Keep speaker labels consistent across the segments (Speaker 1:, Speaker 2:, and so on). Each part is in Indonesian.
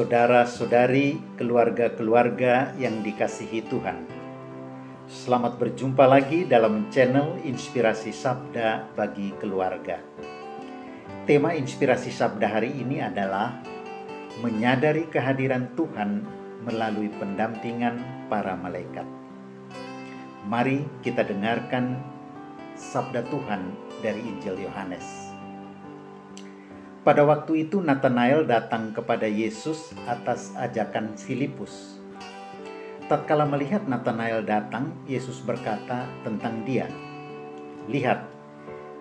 Speaker 1: Saudara-saudari, keluarga-keluarga yang dikasihi Tuhan. Selamat berjumpa lagi dalam channel Inspirasi Sabda bagi Keluarga. Tema Inspirasi Sabda hari ini adalah menyadari kehadiran Tuhan melalui pendampingan para malaikat. Mari kita dengarkan Sabda Tuhan dari Injil Yohanes. Pada waktu itu Natanael datang kepada Yesus atas ajakan Filipus. Tatkala melihat Natanael datang, Yesus berkata tentang dia, "Lihat,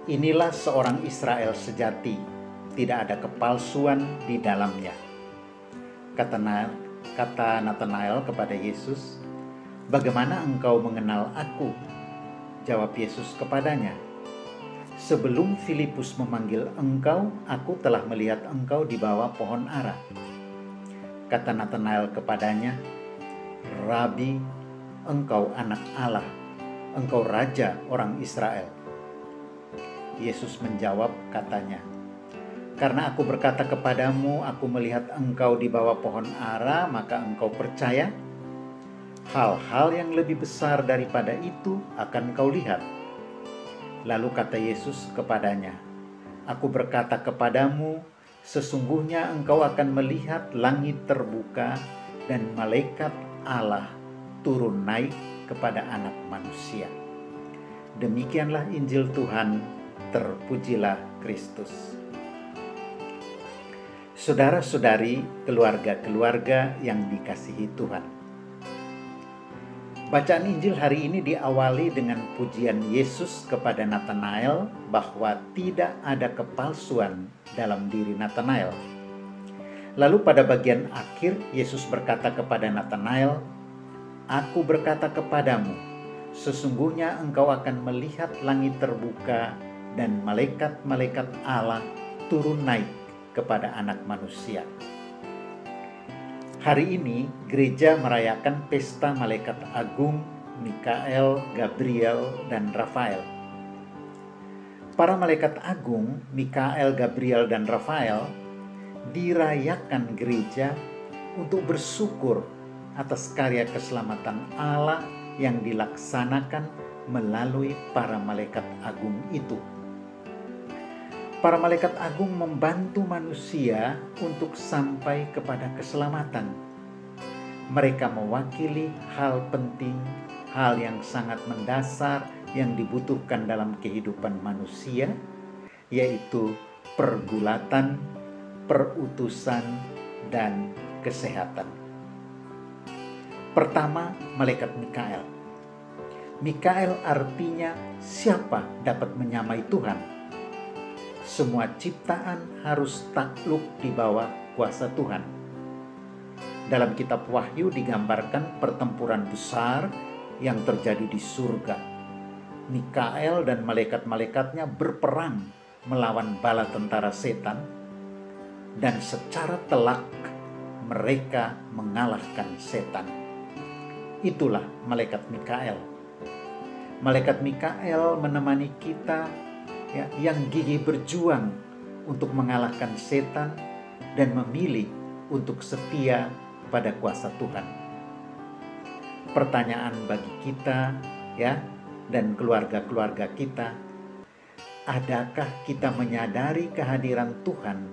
Speaker 1: inilah seorang Israel sejati, tidak ada kepalsuan di dalamnya." Kata Natanael kepada Yesus, "Bagaimana engkau mengenal aku?" Jawab Yesus kepadanya, "Sebelum Filipus memanggil engkau, aku telah melihat engkau di bawah pohon ara." Kata Natanael kepadanya, "Rabi, engkau anak Allah, engkau raja orang Israel." Yesus menjawab katanya, "Karena aku berkata kepadamu, aku melihat engkau di bawah pohon ara, maka engkau percaya? Hal-hal yang lebih besar daripada itu akan kau lihat." Lalu kata Yesus kepadanya, "Aku berkata kepadamu, sesungguhnya engkau akan melihat langit terbuka dan malaikat Allah turun naik kepada Anak Manusia." Demikianlah Injil Tuhan, terpujilah Kristus. Saudara-saudari, keluarga-keluarga yang dikasihi Tuhan. Bacaan Injil hari ini diawali dengan pujian Yesus kepada Natanael bahwa tidak ada kepalsuan dalam diri Natanael. Lalu pada bagian akhir Yesus berkata kepada Natanael, "Aku berkata kepadamu, sesungguhnya engkau akan melihat langit terbuka dan malaikat-malaikat Allah turun naik kepada Anak Manusia." Hari ini gereja merayakan pesta malaikat agung Mikael, Gabriel, dan Rafael. Para malaikat agung Mikael, Gabriel, dan Rafael dirayakan gereja untuk bersyukur atas karya keselamatan Allah yang dilaksanakan melalui para malaikat agung itu. Para malaikat agung membantu manusia untuk sampai kepada keselamatan. Mereka mewakili hal penting, hal yang sangat mendasar yang dibutuhkan dalam kehidupan manusia, yaitu pergulatan, perutusan, dan kesehatan. Pertama, malaikat Mikael. Mikael artinya siapa dapat menyamai Tuhan. Semua ciptaan harus takluk di bawah kuasa Tuhan. Dalam kitab Wahyu digambarkan pertempuran besar yang terjadi di surga. Mikael dan malaikat-malaikatnya berperang melawan bala tentara setan, dan secara telak mereka mengalahkan setan. Itulah malaikat Mikael. Malaikat Mikael menemani kita yang gigih berjuang untuk mengalahkan setan dan memilih untuk setia pada kuasa Tuhan. Pertanyaan bagi kita dan keluarga-keluarga kita, adakah kita menyadari kehadiran Tuhan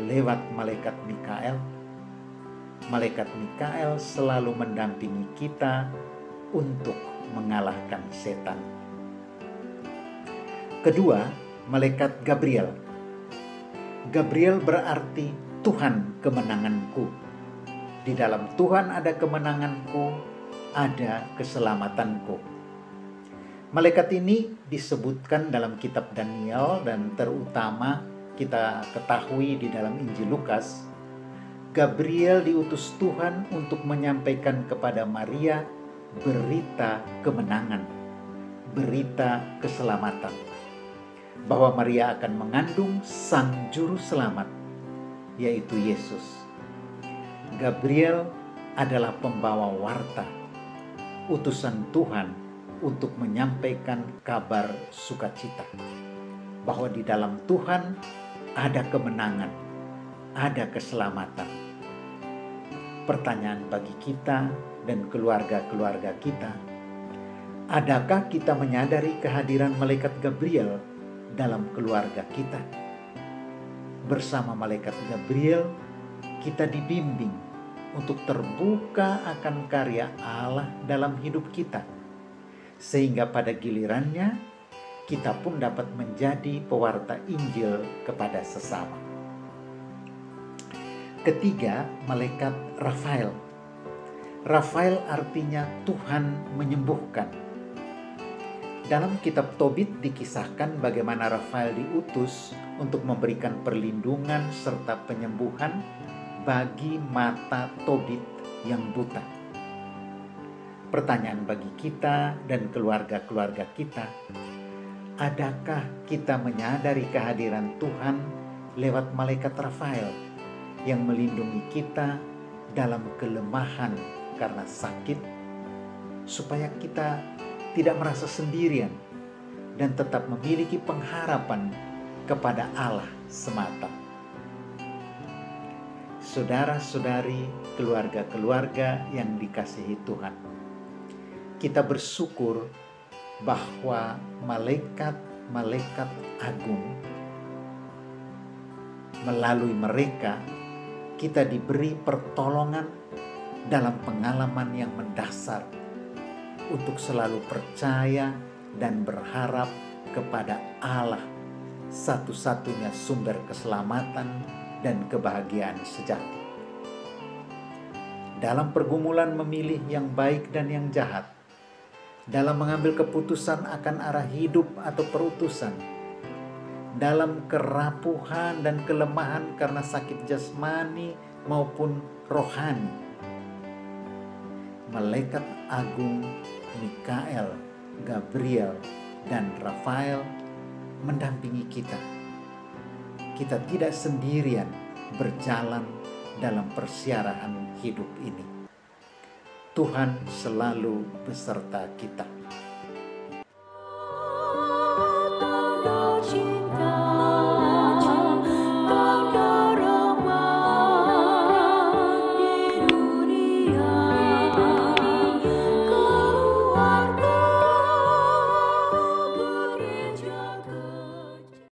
Speaker 1: lewat malaikat Mikael? Malaikat Mikael selalu mendampingi kita untuk mengalahkan setan. Kedua, malaikat Gabriel. Gabriel berarti Tuhan kemenanganku. Di dalam Tuhan ada kemenanganku, ada keselamatanku. Malaikat ini disebutkan dalam kitab Daniel dan terutama kita ketahui di dalam Injil Lukas. Gabriel diutus Tuhan untuk menyampaikan kepada Maria berita kemenangan, berita keselamatan. Bahwa Maria akan mengandung Sang Juru Selamat, yaitu Yesus. Gabriel adalah pembawa warta, utusan Tuhan untuk menyampaikan kabar sukacita. Bahwa di dalam Tuhan ada kemenangan, ada keselamatan. Pertanyaan bagi kita dan keluarga-keluarga kita, adakah kita menyadari kehadiran malaikat Gabriel dalam keluarga kita? Bersama malaikat Gabriel, kita dibimbing untuk terbuka akan karya Allah dalam hidup kita, sehingga pada gilirannya kita pun dapat menjadi pewarta Injil kepada sesama. Ketiga, malaikat Rafael. Rafael artinya Tuhan menyembuhkan. Dalam kitab Tobit dikisahkan bagaimana Rafael diutus untuk memberikan perlindungan serta penyembuhan bagi mata Tobit yang buta. Pertanyaan bagi kita dan keluarga-keluarga kita, adakah kita menyadari kehadiran Tuhan lewat malaikat Rafael yang melindungi kita dalam kelemahan karena sakit, supaya kita tidak merasa sendirian dan tetap memiliki pengharapan kepada Allah semata. Saudara-saudari, keluarga-keluarga yang dikasihi Tuhan, kita bersyukur bahwa malaikat-malaikat agung, melalui mereka kita diberi pertolongan dalam pengalaman yang mendasar untuk selalu percaya dan berharap kepada Allah, satu-satunya sumber keselamatan dan kebahagiaan sejati. Dalam pergumulan memilih yang baik dan yang jahat, dalam mengambil keputusan akan arah hidup atau perutusan, dalam kerapuhan dan kelemahan karena sakit jasmani maupun rohani, malaikat agung Mikael, Gabriel, dan Rafael mendampingi kita. Kita tidak sendirian berjalan dalam persiaran hidup ini. Tuhan selalu beserta kita.